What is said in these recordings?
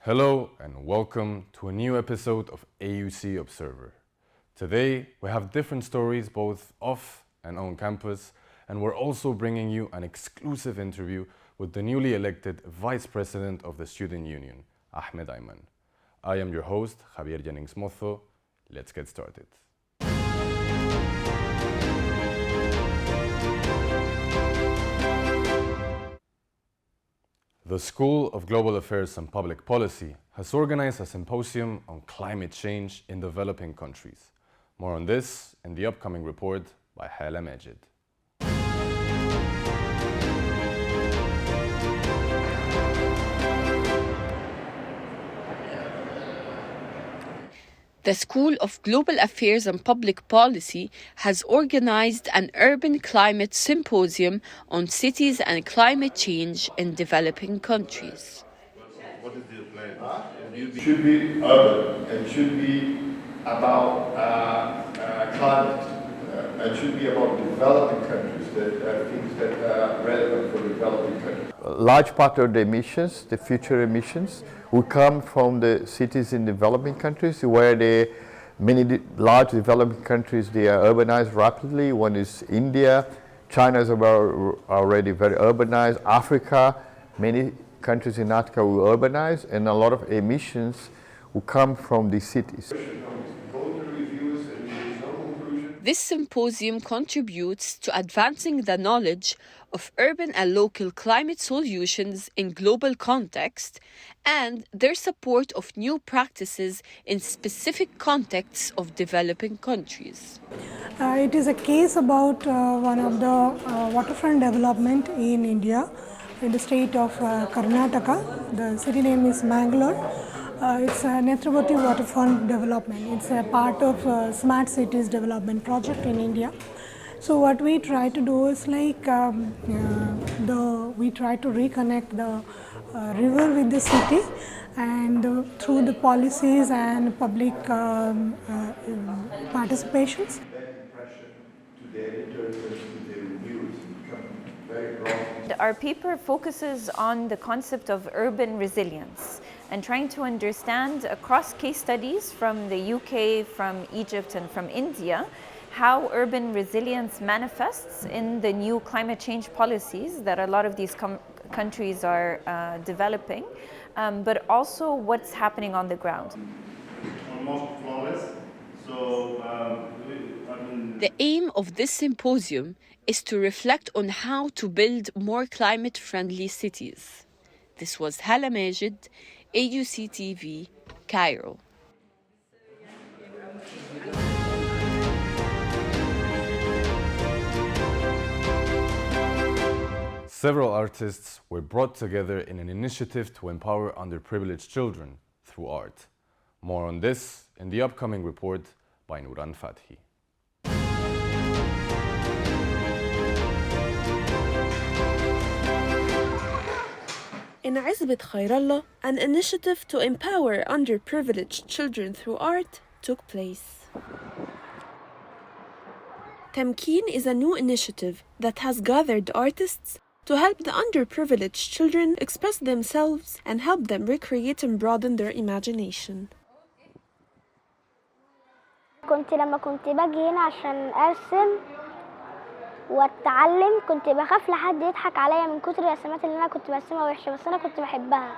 Hello and welcome to a new episode of AUC Observer. Today we have different stories both off and on campus, and we're also bringing you an exclusive interview with the newly elected Vice President of the Student Union, Ahmed Ayman. I am your host, Javier Jennings Mozo. Let's get started. The School of Global Affairs and Public Policy has organized a symposium on climate change in developing countries. More on this in the upcoming report by Hala Majid. The School of Global Affairs and Public Policy has organized an urban climate symposium on cities and climate change in developing countries. What is your plan? It should be urban. It should be about climate. It should be about developing countries, things that are relevant for developing countries. A large part of the emissions, the future emissions, will come from the cities in developing countries, where many large developing countries, they are urbanized rapidly. One is India. China is already very urbanized. Africa, many countries in Africa will urbanize, and a lot of emissions will come from these cities. This symposium contributes to advancing the knowledge of urban and local climate solutions in global context and their support of new practices in specific contexts of developing countries. It is a case about one of the waterfront development in India, in the state of Karnataka. The city name is Mangalore. It's a Netravati waterfront development. It's a part of Smart Cities development project in India. So what we try to do is we try to reconnect the river with the city, and through the policies and public participations. Our paper focuses on the concept of urban resilience and trying to understand across case studies from the UK, from Egypt and from India, how urban resilience manifests in the new climate change policies that a lot of these countries are developing, but also what's happening on the ground. Almost flawless. The aim of this symposium is to reflect on how to build more climate-friendly cities. This was Hala Majid, AUCTV, Cairo. Several artists were brought together in an initiative to empower underprivileged children through art. More on this in the upcoming report by Nuran Fathi. In Azbet Khairallah, an initiative to empower underprivileged children through art took place. Tamkeen is a new initiative that has gathered artists to help the underprivileged children express themselves and help them recreate and broaden their imagination. لما كنت باجي هنا عشان أرسم واتعلم كنت بخاف لحد يضحك عليا من كتر الرسمات اللي انا كنت برسمها وحشه، بس انا كنت بحبها.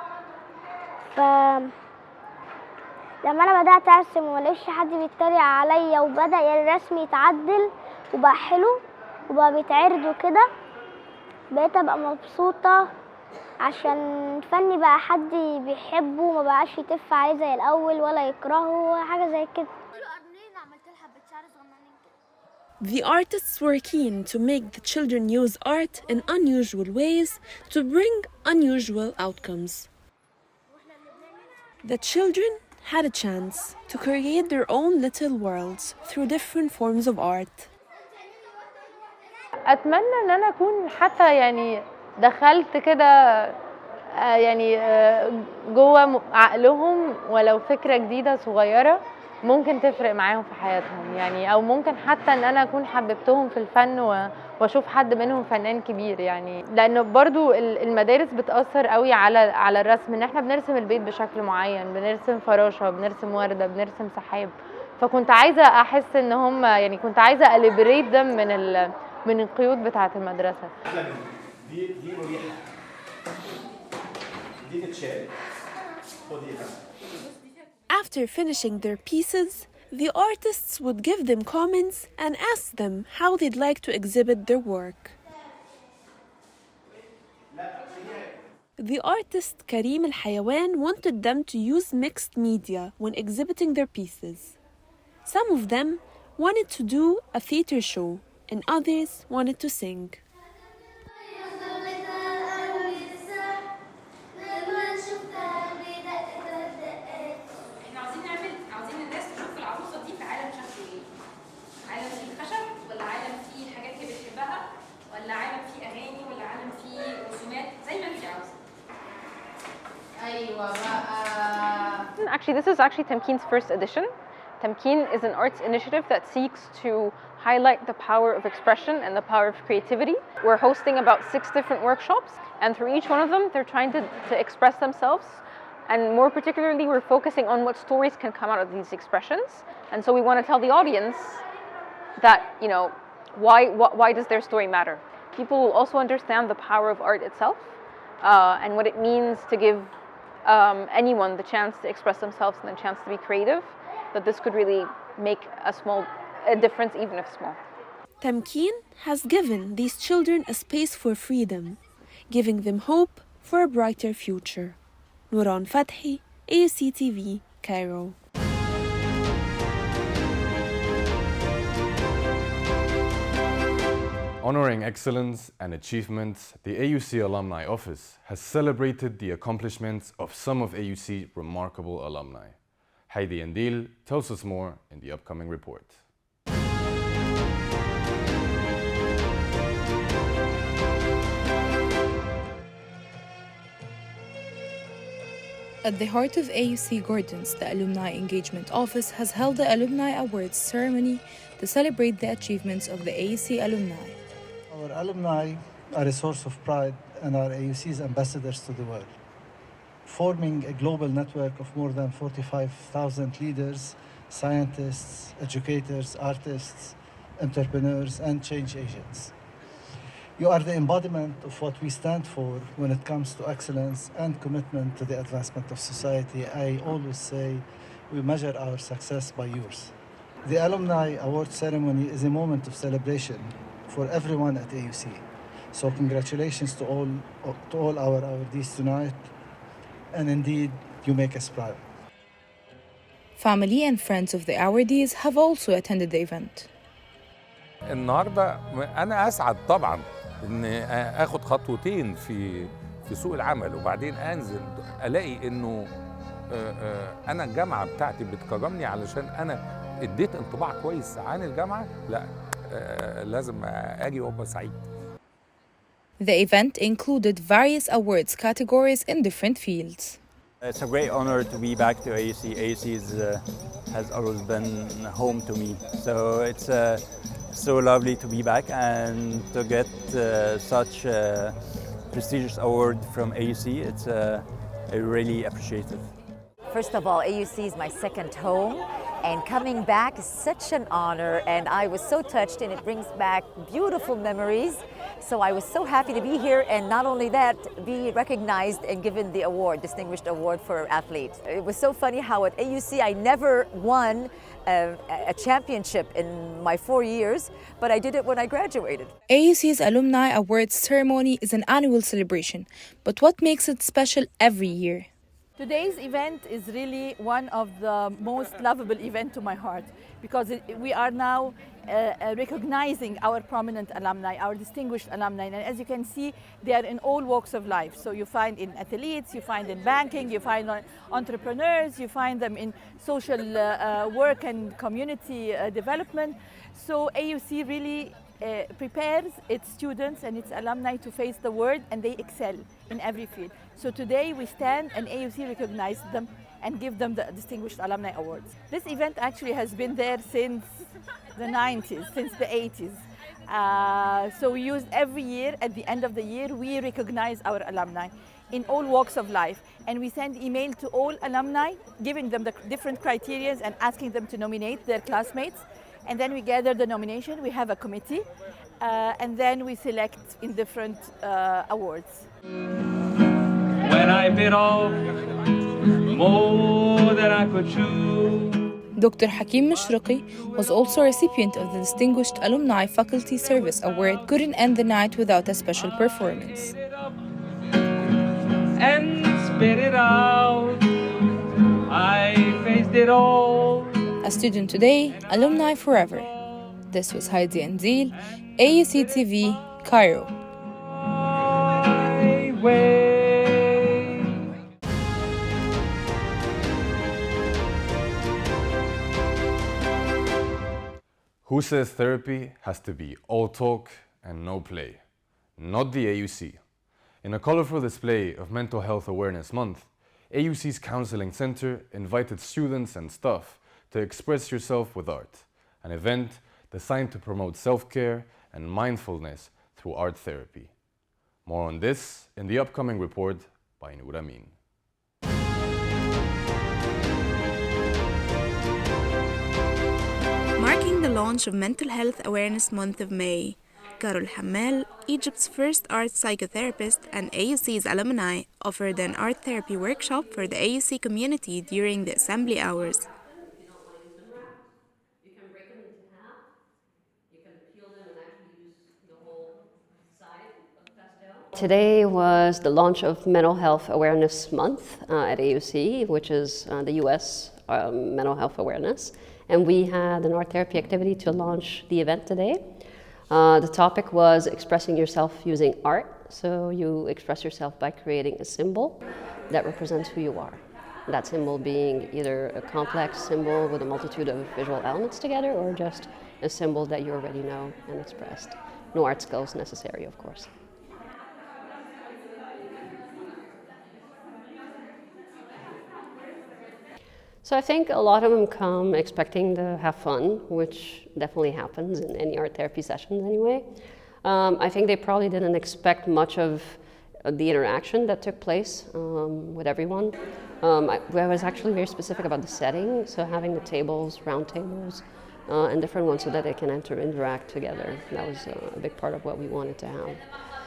لما انا بدات ارسم وملاقيش حد بيتريق عليا وبدا الرسم يتعدل وبقى حلو وبقى بيتعرض وكده، بقيت ابقى مبسوطه عشان فني بقى حد بيحبه وما بقاش يتف عليه زي الاول ولا يكرهه ولا حاجه زي كده. The artists were keen to make the children use art in unusual ways to bring unusual outcomes. The children had a chance to create their own little worlds through different forms of art. أتمنى إن أنا أكون حتى دخلت كده جوه عقلهم ولو فكرة جديدة صغيرة ممكن تفرق معاهم في حياتهم يعني، او ممكن حتى ان انا اكون حببتهم في الفن واشوف حد منهم فنان كبير يعني. لانه برضو المدارس بتاثر قوي على الرسم، ان احنا بنرسم البيت بشكل معين، بنرسم فراشه، بنرسم ورده، بنرسم سحاب. فكنت عايزه احس ان هم يعني، كنت عايزه اليبريت ده من القيود بتاعه المدرسه. دي مريحه، دي تتشال، خديها. After finishing their pieces, the artists would give them comments and ask them how they'd like to exhibit their work. The artist Karim Al Hayawan wanted them to use mixed media when exhibiting their pieces. Some of them wanted to do a theater show, and others wanted to sing. Actually, this is actually Tamkeen's first edition. Tamkeen is an arts initiative that seeks to highlight the power of expression and the power of creativity. We're hosting about 6 different workshops, and through each one of them, they're trying to express themselves. And more particularly, we're focusing on what stories can come out of these expressions. And so we want to tell the audience that, you know, why does their story matter? People will also understand the power of art itself and what it means to give anyone the chance to express themselves and the chance to be creative, that this could really make a difference, even if small. Tamkeen has given these children a space for freedom, giving them hope for a brighter future. Nuran Fathi, AUCTV, Cairo. Honoring excellence and achievements, the AUC Alumni Office has celebrated the accomplishments of some of AUC's remarkable alumni. Heidi Endil tells us more in the upcoming report. At the heart of AUC Gordons, the Alumni Engagement Office has held the Alumni Awards ceremony to celebrate the achievements of the AUC alumni. Our alumni are a source of pride and are AUC's ambassadors to the world, forming a global network of more than 45,000 leaders, scientists, educators, artists, entrepreneurs, and change agents. You are the embodiment of what we stand for when it comes to excellence and commitment to the advancement of society. I always say we measure our success by yours. The Alumni Award ceremony is a moment of celebration for everyone at AUC. So congratulations to all our awardees tonight, and indeed, you make us proud. Family and friends of the awardees have also attended the event. النهارده أنا أسعد طبعاً إن آخد خطوتين في سوق العمل، وبعدين أنزل ألاقي إنه أنا الجامعة بتاعتي بتكرمني علشان أنا اديت انطباع كويس عن الجامعة. لا لازم أجي وأبقى سعيد. The event included various awards categories in different fields. It's a great honor to be back to AUC. AUC has always been home to me. So it's so lovely to be back and to get such a prestigious award from AUC. It's I really appreciate it. First of all, AUC is my second home, and coming back is such an honor, and I was so touched, and it brings back beautiful memories. So I was so happy to be here, and not only that, be recognized and given the award, distinguished award for athlete. It was so funny how at AUC I never won a championship in my 4 years, but I did it when I graduated. AUC's Alumni Awards ceremony is an annual celebration, but what makes it special every year? Today's event is really one of the most lovable events to my heart, because we are now recognizing our prominent alumni, our distinguished alumni. And as you can see, they are in all walks of life. So you find in athletes, you find in banking, you find entrepreneurs, you find them in social work and community development. So AUC really prepares its students and its alumni to face the world, and they excel in every field. So today we stand and AUC recognizes them and give them the Distinguished Alumni Awards. This event actually has been there since the 90s, since the 80s. So we use every year, at the end of the year, we recognize our alumni in all walks of life. And we send email to all alumni, giving them the different criteria and asking them to nominate their classmates. And then we gather the nomination, we have a committee, and then we select in different awards. When I bit off more than I could chew. Dr. Hakim Mashriqi was also a recipient of the Distinguished Alumni Faculty Service Award. Couldn't end the night without a special performance. And spit it out, I faced it all. A student today, alumni forever. This was Heidi Andil, AUCTV, Cairo. Who says therapy has to be all talk and no play? Not the AUC. In a colorful display of Mental Health Awareness Month, AUC's Counseling Center invited students and staff to express yourself with art, an event designed to promote self-care and mindfulness through art therapy. More on this in the upcoming report by Noor Amin. Marking the launch of Mental Health Awareness Month of May, Carol Hamel, Egypt's first art psychotherapist and AUC's alumni, offered an art therapy workshop for the AUC community during the assembly hours. Today was the launch of Mental Health Awareness Month at AUC, which is the US Mental Health Awareness. And we had an art therapy activity to launch the event today. The topic was expressing yourself using art. So you express yourself by creating a symbol that represents who you are. That symbol being either a complex symbol with a multitude of visual elements together, or just a symbol that you already know and expressed. No art skills necessary, of course. So I think a lot of them come expecting to have fun, which definitely happens in any art therapy sessions anyway. I think they probably didn't expect much of the interaction that took place with everyone. I was actually very specific about the setting, so having the tables, round tables, and different ones so that they can interact together. That was a big part of what we wanted to have.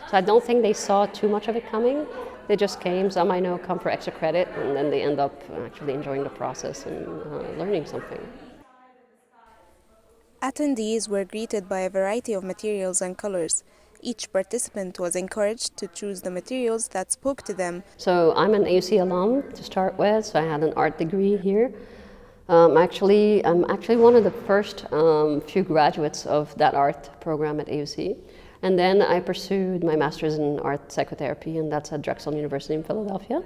So I don't think they saw too much of it coming. They just came. Some I know come for extra credit, and then they end up actually enjoying the process and learning something. Attendees were greeted by a variety of materials and colors. Each participant was encouraged to choose the materials that spoke to them. So I'm an AUC alum to start with, so I had an art degree here. I'm actually one of the first few graduates of that art program at AUC. And then I pursued my master's in art psychotherapy, and that's at Drexel University in Philadelphia.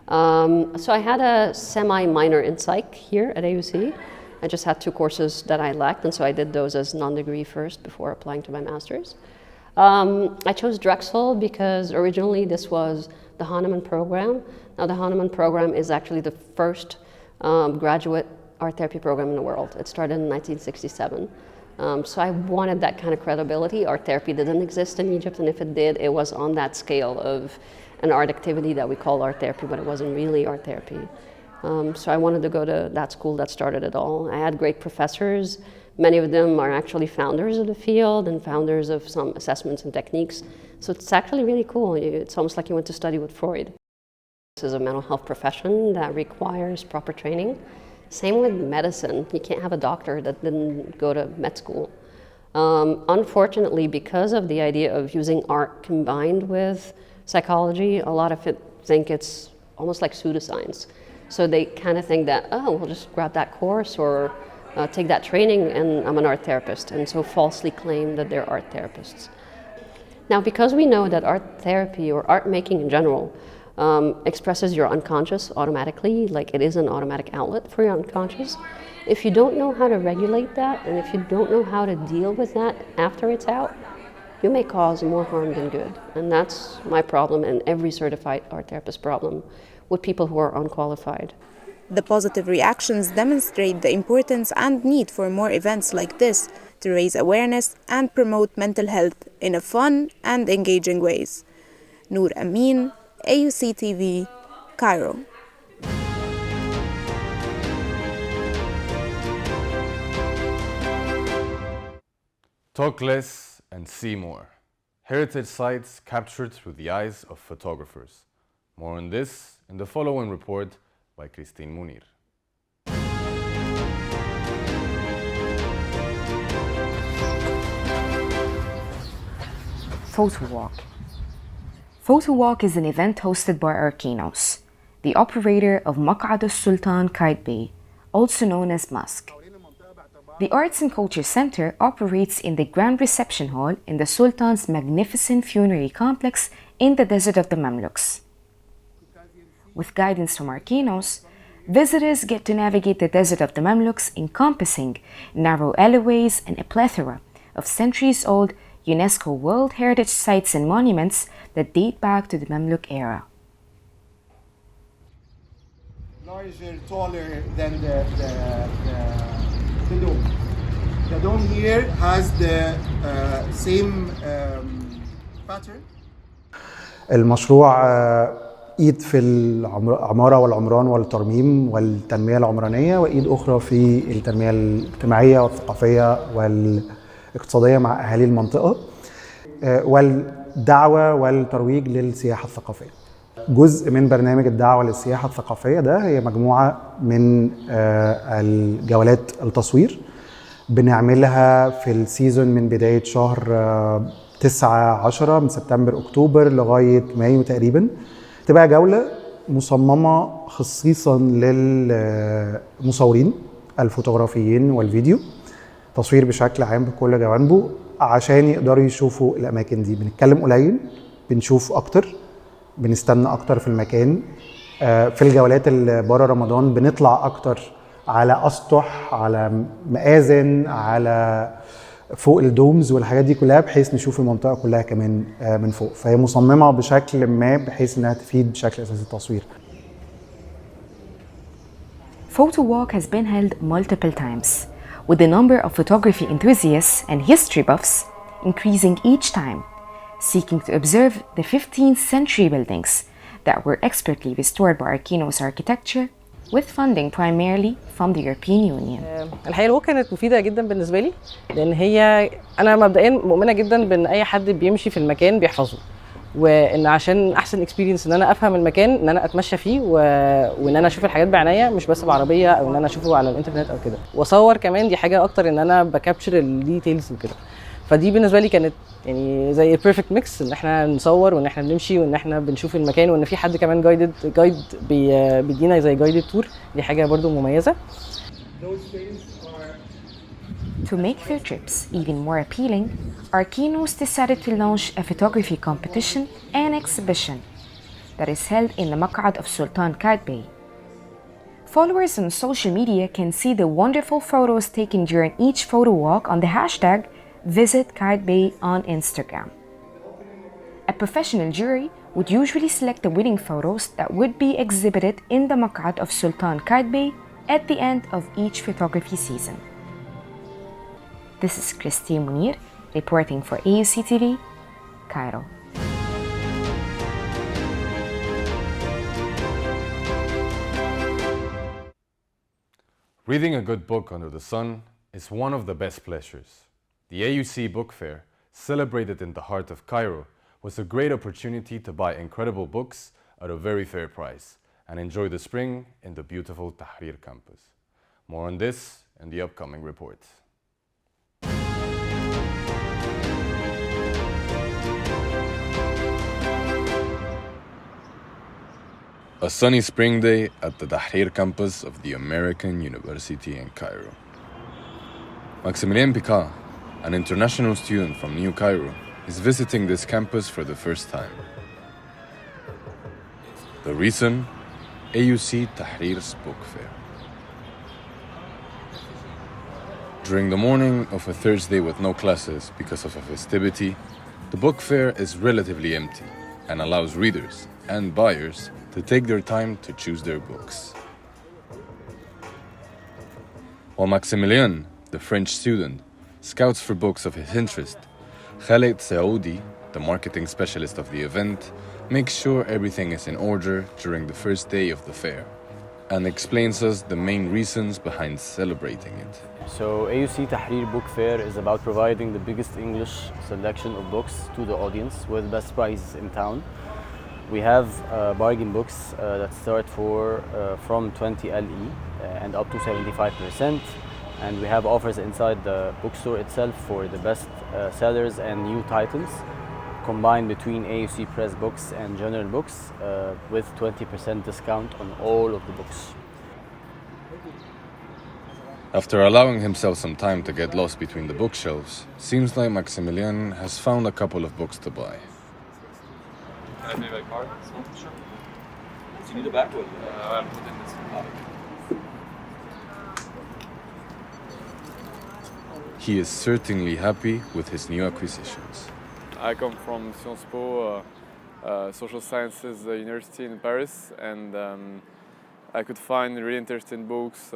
So I had a semi-minor in psych here at AUC. I just had 2 courses that I lacked, and so I did those as non-degree first before applying to my master's. I chose Drexel because originally this was the Hahnemann program. Now the Hahnemann program is actually the first graduate art therapy program in the world. It started in 1967. So I wanted that kind of credibility. Art therapy didn't exist in Egypt, and if it did, it was on that scale of an art activity that we call art therapy, but it wasn't really art therapy. So I wanted to go to that school that started it all. I had great professors. Many of them are actually founders of the field and founders of some assessments and techniques. So it's actually really cool. It's almost like you went to study with Freud. This is a mental health profession that requires proper training. Same with medicine. You can't have a doctor that didn't go to med school. Unfortunately, because of the idea of using art combined with psychology, a lot of it think it's almost like pseudoscience. So they kind of think that, oh, we'll just grab that course or take that training and I'm an art therapist, and so falsely claim that they're art therapists. Now, because we know that art therapy or art making in general expresses your unconscious automatically, like it is an automatic outlet for your unconscious. If you don't know how to regulate that, and if you don't know how to deal with that after it's out, you may cause more harm than good. And that's my problem and every certified art therapist problem with people who are unqualified. The positive reactions demonstrate the importance and need for more events like this to raise awareness and promote mental health in a fun and engaging ways. Noor Amin, AUCTV, Cairo. Talk less and see more. Heritage sites captured through the eyes of photographers. More on this in the following report by Christine Munir. Photo Walk. Photo Walk is an event hosted by Arkinos, the operator of Maq'ad al-Sultan Qaitbay, also known as Mosque. The Arts and Culture Center operates in the Grand Reception Hall in the Sultan's magnificent funerary complex in the Desert of the Mamluks. With guidance from Arkinos, visitors get to navigate the Desert of the Mamluks, encompassing narrow alleyways and a plethora of centuries-old UNESCO World Heritage Sites and monuments that date back to the Mamluk era. Larger, taller than the dome. The dome here has the same pattern. المشروع ايد في العمارة والعمران والترميم والتنمية العمرانية، وايد اخرى في التنمية الاجتماعية والثقافية والاقتصادية مع اهالي المنطقة، والدعوة والترويج للسياحة الثقافية. جزء من برنامج الدعوة للسياحة الثقافية ده هي مجموعة من الجولات التصوير بنعملها في السيزون من بداية شهر 9-10 من سبتمبر أكتوبر لغاية مايو تقريبا. تبقى جولة مصممة خصيصا للمصورين الفوتوغرافيين والفيديو، تصوير بشكل عام بكل جوانبه عشان يقدروا يشوفوا الأماكن دي. بنتكلم قليل، بنشوف أكتر، بنستنى أكتر في المكان. في الجولات اللي بره رمضان بنطلع أكتر على أسطح، على مآذن، على فوق الدومز والحاجات دي كلها، بحيث نشوف المنطقة كلها كمان من فوق. فهي مصممة بشكل ما بحيث انها تفيد بشكل اساسي التصوير. Photo Walk has been held multiple times, with the number of photography enthusiasts and history buffs increasing each time, seeking to observe the 15th century buildings that were expertly restored by Arkinos architecture with funding primarily from the European Union. الحقيقة الوك كانت مفيدة جدا بالنسبة لي، لأن هي أنا مبدئيا مؤمنة جدا بأن أي حد بيمشي في المكان بيحفظه، وإن عشان أحسن اكسبيرينس إن أنا أفهم المكان إن أنا أتمشى فيه وإن أنا أشوف الحاجات بعناية، مش بس بعربية أو إن أنا أشوفه على الإنترنت أو كده. وأصور كمان دي حاجة أكتر إن أنا بكابتشر الديتيلز وكده. فدي بالنسبه لي كانت يعني زي بيرفكت ميكس، ان احنا نصور وان احنا بنمشي وان احنا بنشوف المكان وان في حد كمان جايد بيدينا زي جايدد تور. دي حاجه برضو مميزه. To make their trips even more appealing, Arkinos decided to launch a photography competition and exhibition that is held in the Maq'ad of Sultan Qaitbay. Followers on social media can see the wonderful photos taken during each photo walk on the hashtag Visit Qaitbay on Instagram. A professional jury would usually select the winning photos that would be exhibited in the Maq'ad of Sultan Qaitbay at the end of each photography season. This is Christine Munir reporting for AUCTV, Cairo. Reading a good book under the sun is one of the best pleasures. The AUC Book Fair, celebrated in the heart of Cairo, was a great opportunity to buy incredible books at a very fair price and enjoy the spring in the beautiful Tahrir campus. More on this in the upcoming report. A sunny spring day at the Tahrir campus of the American University in Cairo. Maximilien Picard, an international student from New Cairo, is visiting this campus for the first time. The reason? AUC Tahrir's book fair. During the morning of a Thursday with no classes because of a festivity, the book fair is relatively empty and allows readers and buyers to take their time to choose their books. While Maximilien, the French student, scouts for books of his interest, Khaled Saoudi, the marketing specialist of the event, makes sure everything is in order during the first day of the fair and explains us the main reasons behind celebrating it. So AUC Tahrir Book Fair is about providing the biggest English selection of books to the audience with best prices in town. We have bargain books that start from 20 LE and up to 75%. And we have offers inside the bookstore itself for the best sellers and new titles, combined between AUC Press books and general books with 20% discount on all of the books. After allowing himself some time to get lost between the bookshelves, seems like Maximilien has found a couple of books to buy. Can I pay by card? Sure. Do you need a backwood? I'm putting this He is certainly happy with his new acquisitions. I come from Sciences Po, Social Sciences University in Paris, and I could find really interesting books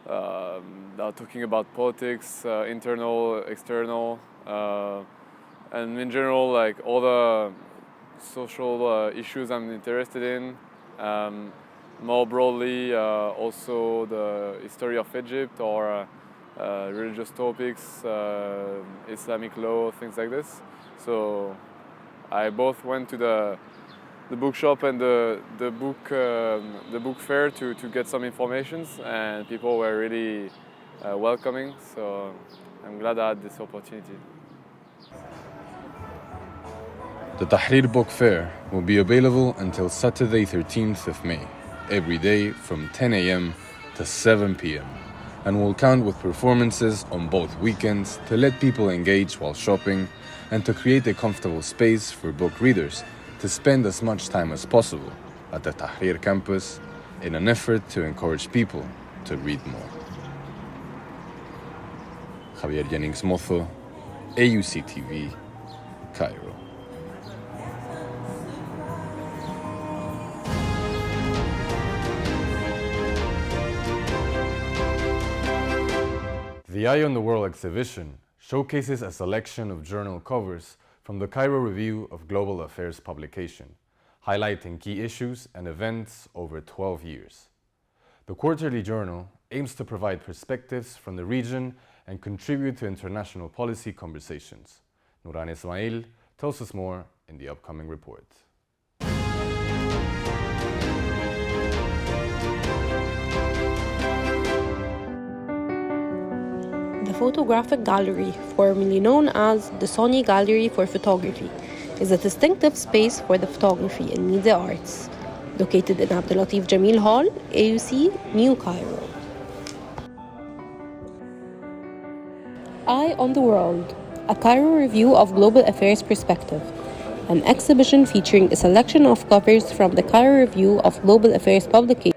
talking about politics, internal, external, and in general, like all the social issues I'm interested in. More broadly, also the history of Egypt or religious topics, Islamic law, things like this. So I both went to the bookshop and the book fair to get some informations, and people were really welcoming. So I'm glad I had this opportunity. The Tahrir Book Fair will be available until Saturday 13th of May, every day from 10 a.m. to 7 p.m. and will count with performances on both weekends to let people engage while shopping and to create a comfortable space for book readers to spend as much time as possible at the Tahrir campus in an effort to encourage people to read more. Javier Jennings Mozo, AUCTV, Cairo. The Eye on the World exhibition showcases a selection of journal covers from the Cairo Review of Global Affairs publication, highlighting key issues and events over 12 years. The quarterly journal aims to provide perspectives from the region and contribute to international policy conversations. Nuran Ismail tells us more in the upcoming report. The photographic gallery, formerly known as the Sony Gallery for Photography, is a distinctive space for the photography and media arts, located in Abdulatif Jamil Hall, AUC, New Cairo. Eye on the World, a Cairo review of global affairs perspective, an exhibition featuring a selection of covers from the Cairo Review of Global Affairs publication.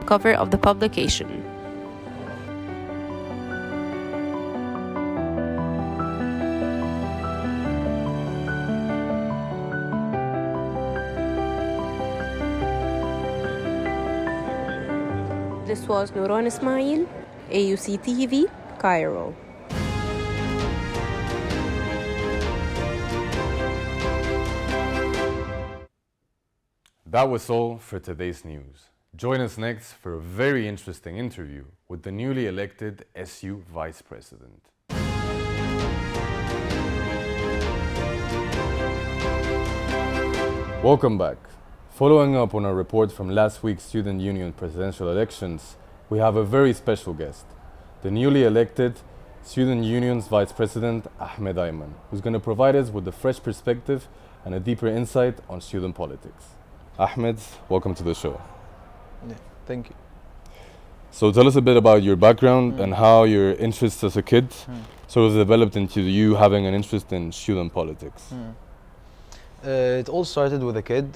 Cover of the publication. This was Nuran Ismail, AUC TV, Cairo. That was all for today's news. Join us next for a very interesting interview with the newly elected SU Vice President. Welcome back. Following up on our report from last week's Student Union presidential elections, we have a very special guest, the newly elected Student Union's Vice President, Ahmed Ayman, who's going to provide us with a fresh perspective and a deeper insight on student politics. Ahmed, welcome to the show. Yeah, thank you. So tell us a bit about your background and how your interests as a kid sort of developed into you having an interest in student politics. It all started with a kid,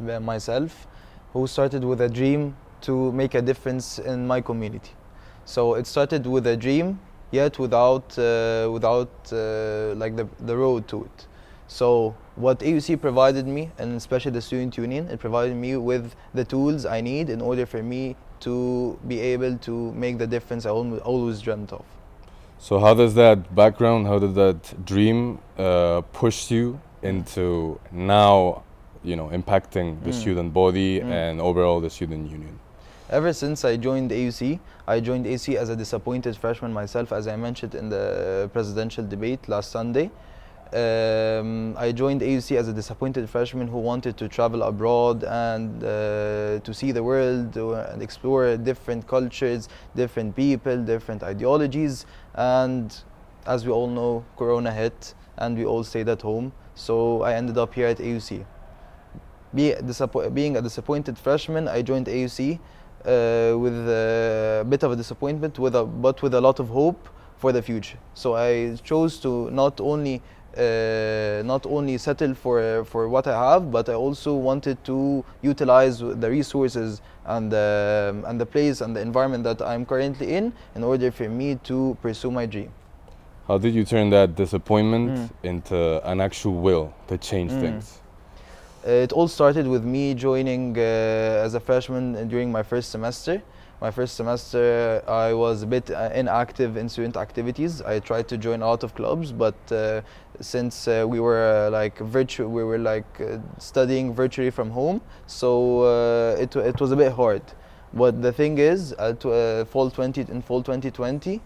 myself, who started with a dream to make a difference in my community. So it started with a dream, yet without like the road to it. So what AUC provided me, and especially the Student Union, it provided me with the tools I need in order for me to be able to make the difference I always dreamt of. So how does that background, how did that dream push you into now, you know, impacting the student body and overall the Student Union? Ever since I joined AUC as a disappointed freshman myself, as I mentioned in the presidential debate last Sunday. I joined AUC as a disappointed freshman who wanted to travel abroad and to see the world and explore different cultures, different people, different ideologies. And as we all know, Corona hit and we all stayed at home. So I ended up here at AUC. Being a disappointed freshman, I joined AUC with a bit of a disappointment, but with a lot of hope for the future. So I chose to not only settle for what I have, but I also wanted to utilize the resources and the place and the environment that I'm currently in order for me to pursue my dream. How did you turn that disappointment into an actual will to change things? It all started with me joining as a freshman during my first semester. My first semester, I was a bit inactive in student activities. I tried to join a lot of clubs, but since we were studying virtually from home, so it was a bit hard. But the thing is, in fall 2020,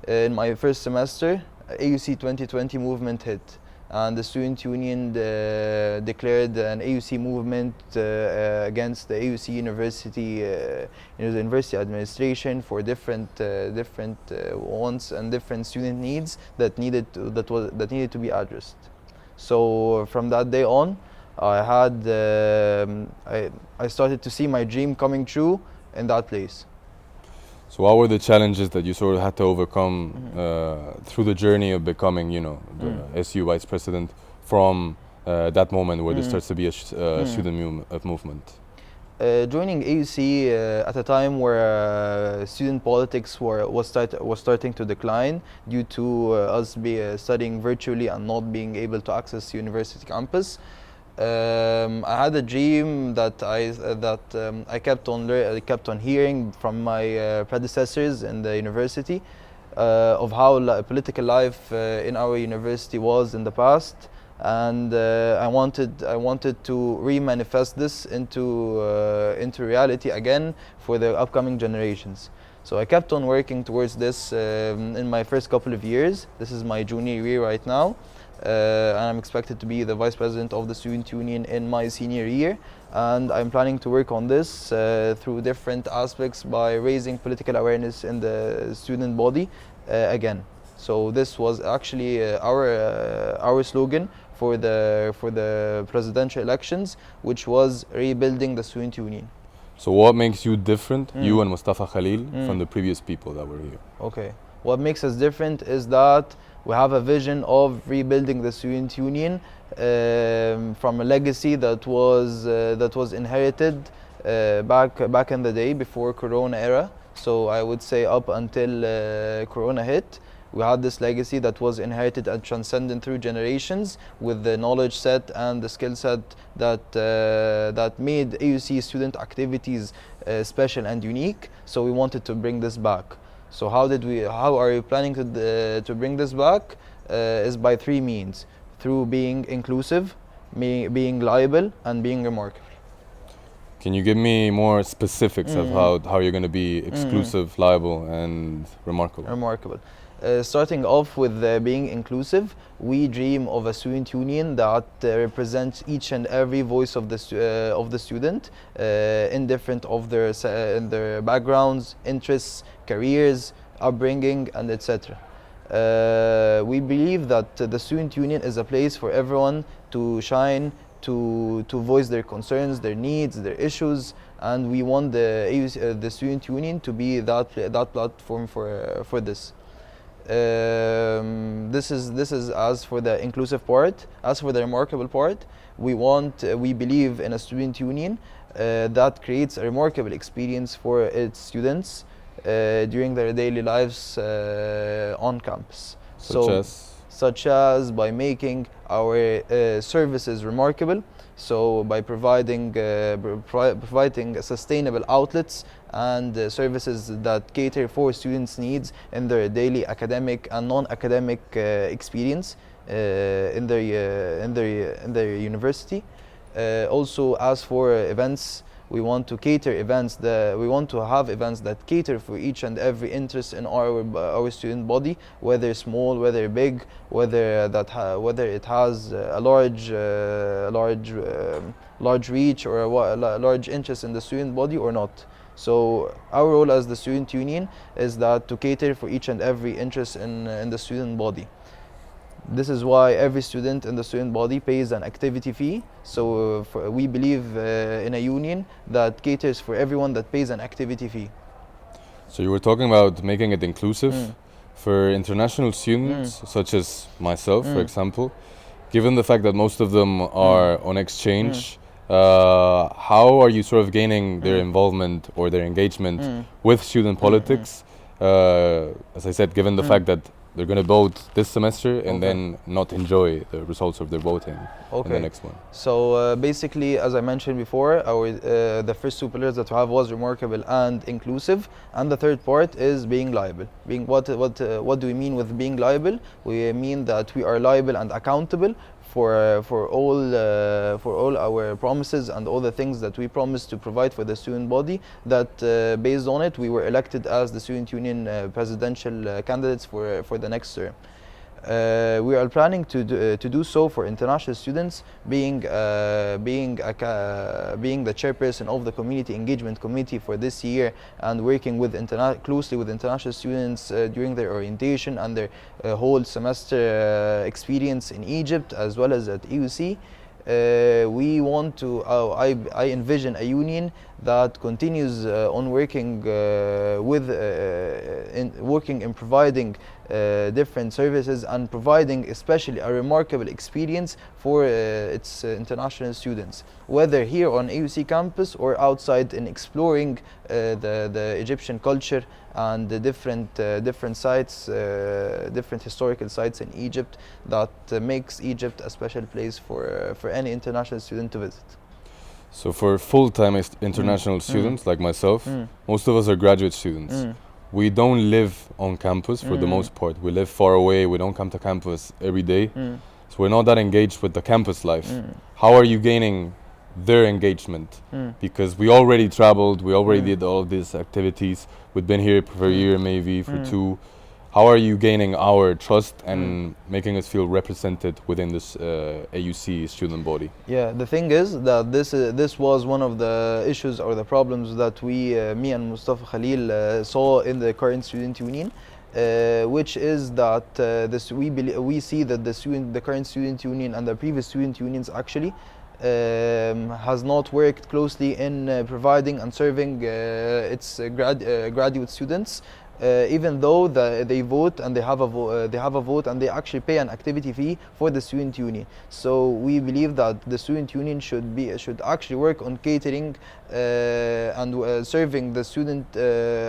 in my first semester, AUC 2020 movement hit. And the Student Union declared an AUC movement against the AUC University administration for different wants and different student needs that needed to be addressed. So from that day on, I started to see my dream coming true in that place. So what were the challenges that you sort of had to overcome through the journey of becoming, you know, the SU vice president from that moment where there starts to be a student movement? Joining AUC at a time where student politics was starting to decline due to us studying virtually and not being able to access university campus. I had a dream that I kept on hearing from my predecessors in the university of how political life in our university was in the past, and I wanted to re-manifest this into reality again for the upcoming generations. So I kept on working towards this in my first couple of years. This is my junior year right now. And I'm expected to be the vice president of the Student Union in my senior year, and I'm planning to work on this through different aspects by raising political awareness in the student body again. So this was actually our slogan for the presidential elections, which was rebuilding the Student Union. So what makes you different, you and Mustafa Khalil, from the previous people that were here? Okay, what makes us different is that we have a vision of rebuilding the Student Union from a legacy that was inherited back in the day before Corona era. So I would say up until Corona hit, we had this legacy that was inherited and transcended through generations with the knowledge set and the skill set that made AUC student activities special and unique. So we wanted to bring this back. So how are we planning to bring this back? Is by three means: through being inclusive, being liable, and being remarkable. Can you give me more specifics of how you're going to be exclusive, liable, and remarkable? Remarkable. Starting off with being inclusive, we dream of a student union that represents each and every voice of the student, indifferent of their backgrounds, interests, careers, upbringing, and etc. We believe that the student union is a place for everyone to shine, to voice their concerns, their needs, their issues, and we want the student union to be that platform for this. This is as for the inclusive part. As for the remarkable part, we believe in a student union that creates a remarkable experience for its students during their daily lives on campus. Such as by making our services remarkable, so by providing sustainable outlets and services that cater for students' needs in their daily academic and non-academic experience in their university. Also, as for events, we want to have events that cater for each and every interest in our student body, whether small, whether big, whether it has a large reach or a large interest in the student body or not. So our role as the student union is that to cater for each and every interest in the student body. This is why every student in the student body pays an activity fee. So we believe in a union that caters for everyone that pays an activity fee. So you were talking about making it inclusive for international students, such as myself, for example. Given the fact that most of them are on exchange, how are you sort of gaining their involvement or their engagement with student politics? As I said, given the fact that they're going to vote this semester and then not enjoy the results of their voting in the next one. So basically, as I mentioned before, the first two pillars that we have was remarkable and inclusive, and the third part is being liable. What do we mean with being liable? We mean that we are liable and accountable for all our promises and all the things that we promised to provide for the student body, that based on it we were elected as the student union presidential candidates for the next term. We are planning to do so for international students, being the chairperson of the community engagement committee for this year, and working with closely with international students during their orientation and their whole semester experience in Egypt as well as at AUC. We want to, I envision a union that continues on working in providing different services and providing especially a remarkable experience for its international students, whether here on AUC campus or outside, in exploring the Egyptian culture and the different sites, different historical sites in Egypt that makes Egypt a special place for any international student to visit. So for full-time international students like myself, most of us are graduate students. We don't live on campus for the most part. We live far away. We don't come to campus every day. So we're not that engaged with the campus life. How are you gaining their engagement? Because we already traveled, we already did all of these activities. We've been here for a year, maybe for two. How are you gaining our trust and making us feel represented within this AUC student body? Yeah, the thing is that this was one of the issues or the problems that me and Mustafa Khalil saw in the current student union, which is that we see that the current student union and the previous student unions actually has not worked closely in providing and serving its graduate students. Even though they vote and they have a vote and they actually pay an activity fee for the student union. So we believe that the student union should actually work on catering and serving the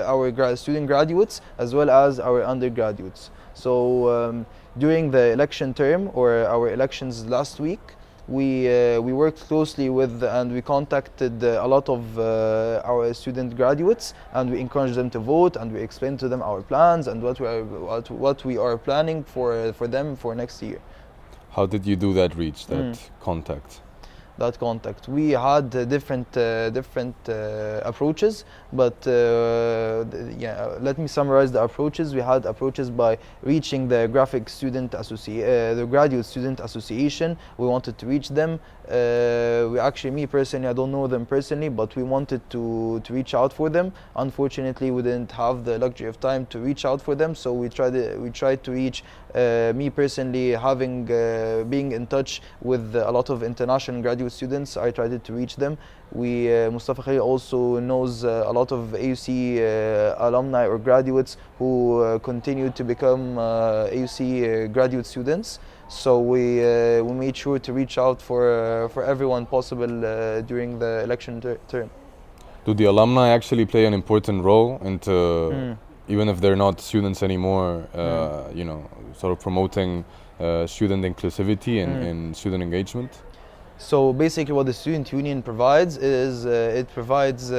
our student graduates as well as our undergraduates. So during the election term or our elections last week, we worked closely with and we contacted a lot of our student graduates, and we encouraged them to vote, and we explained to them our plans and what we are planning for them for next year. How did you do that reach, that contact? contact. We had different approaches, but let me summarize the approaches. We had approaches by reaching the the graduate student association. We wanted to reach them. Me personally, I don't know them personally, but we wanted to reach out for them. Unfortunately, we didn't have the luxury of time to reach out for them, so we tried to reach. Me personally, being in touch with a lot of international graduate students, I tried to reach them. Mustafa Khalil also knows a lot of AUC alumni or graduates who continue to become AUC graduate students. So we made sure to reach out for everyone possible during the election term. Do the alumni actually play an important role into, even if they're not students anymore, sort of promoting student inclusivity and student engagement? So basically what the student union provides is it provides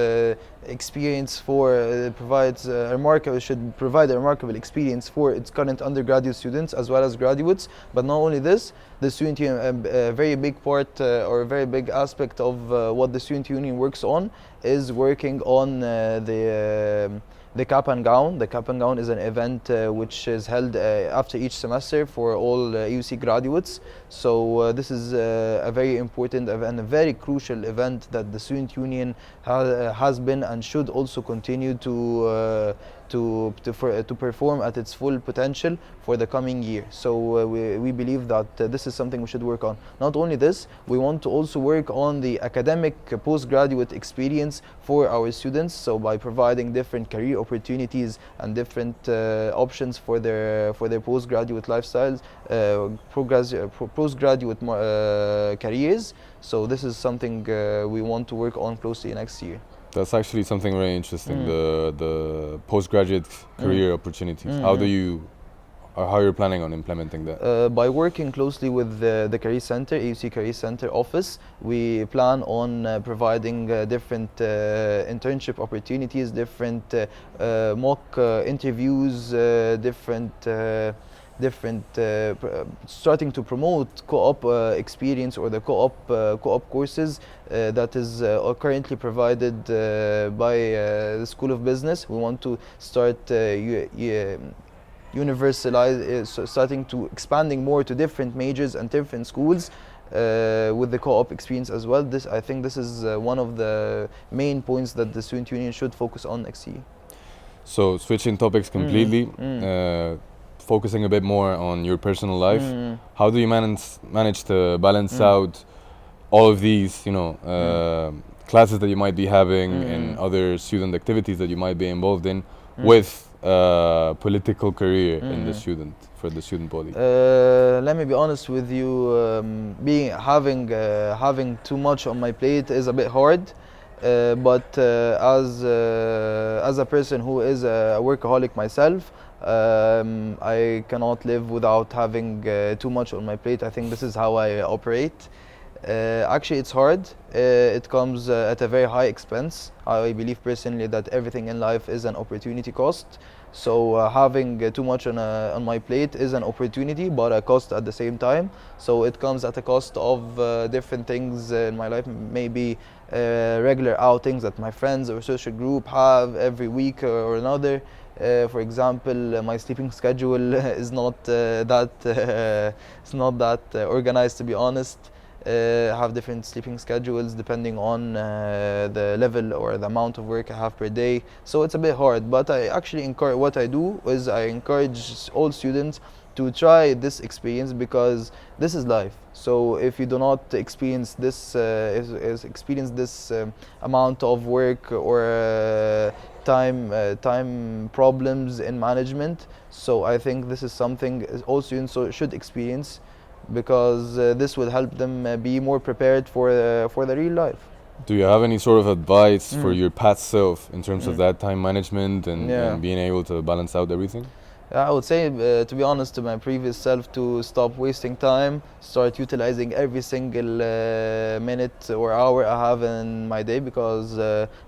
experience should provide a remarkable experience for its current undergraduate students as well as graduates. But not only this, the student union, a very big part or a very big aspect of what the student union works on is working on the cap and gown. The cap and gown is an event which is held after each semester for all AUC graduates. So this is a very important and a very crucial event that the student union has been and should also continue to perform at its full potential for the coming year. So we believe that this is something we should work on. Not only this, we want to also work on the academic postgraduate experience for our students. So by providing different career opportunities and different options for their postgraduate lifestyles, postgraduate careers. So this is something we want to work on closely next year. That's actually something very interesting. The postgraduate career opportunities. How you're planning on implementing that? By working closely with the Career Center, AUC Career Center office, we plan on providing different internship opportunities, different mock interviews, starting to promote co-op experience or the co-op courses that is currently provided by the School of Business. We want to start starting to expanding more to different majors and different schools with the co-op experience as well. I think this is one of the main points that the student union should focus on next year. So switching topics completely, focusing a bit more on your personal life, how do you manage to balance out all of these, classes that you might be having and other student activities that you might be involved in with political career for the student body? Let me be honest with you. Having too much on my plate is a bit hard. But as a person who is a workaholic myself, I cannot live without having too much on my plate. I think this is how I operate. Actually, it's hard. It comes at a very high expense. I believe personally that everything in life is an opportunity cost. So having too much on my plate is an opportunity, but a cost at the same time. So it comes at a cost of different things in my life, maybe regular outings that my friends or social group have every week or another. For example, my sleeping schedule is not that organized, to be honest. Have different sleeping schedules depending on the level or the amount of work I have per day. So it's a bit hard, but I actually encourage, what I do is I encourage all students to try this experience because this is life. So if you do not experience this amount of work or time problems in management, so I think this is something all students should experience, because this will help them be more prepared for the real life. Do you have any sort of advice for your past self in terms of that time management and being able to balance out everything? I would say, to be honest, to my previous self, to stop wasting time, start utilizing every single minute or hour I have in my day, because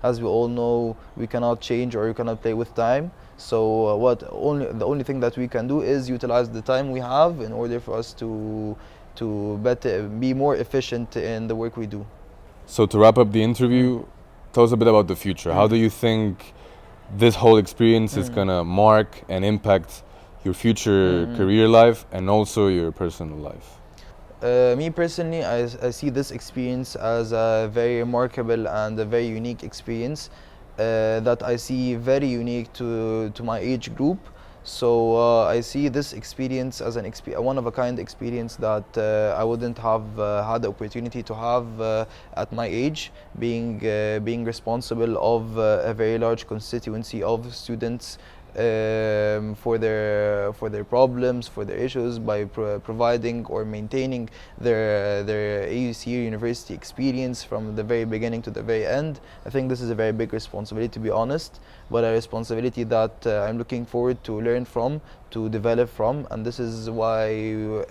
as we all know, we cannot change or you cannot play with time. So the only thing that we can do is utilize the time we have in order for us to to be more efficient in the work we do. So to wrap up the interview, tell us a bit about the future. How do you think this whole experience is gonna mark and impact your future career life and also your personal life? Me personally, I see this experience as a very remarkable and a very unique experience that I see very unique to my age group. So I see this experience as a one-of-a-kind experience that I wouldn't have had the opportunity to have at my age, being responsible of a very large constituency of students for their problems, for their issues, by providing or maintaining their AUC university experience from the very beginning to the very end. I think this is a very big responsibility, to be honest, but a responsibility that I'm looking forward to learn from, to develop from, and this is why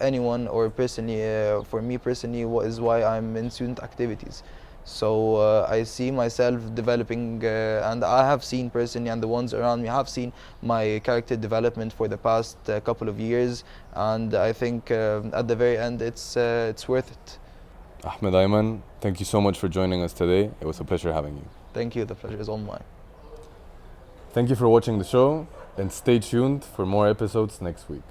anyone, or personally, for me personally, is why I'm in student activities. So I see myself developing, and I have seen personally, and the ones around me have seen my character development for the past couple of years, and I think at the very end it's worth it. Ahmed Ayman, thank you so much for joining us today. It was a pleasure having you. Thank you, the pleasure is all mine. Thank you for watching the show, and stay tuned for more episodes next week.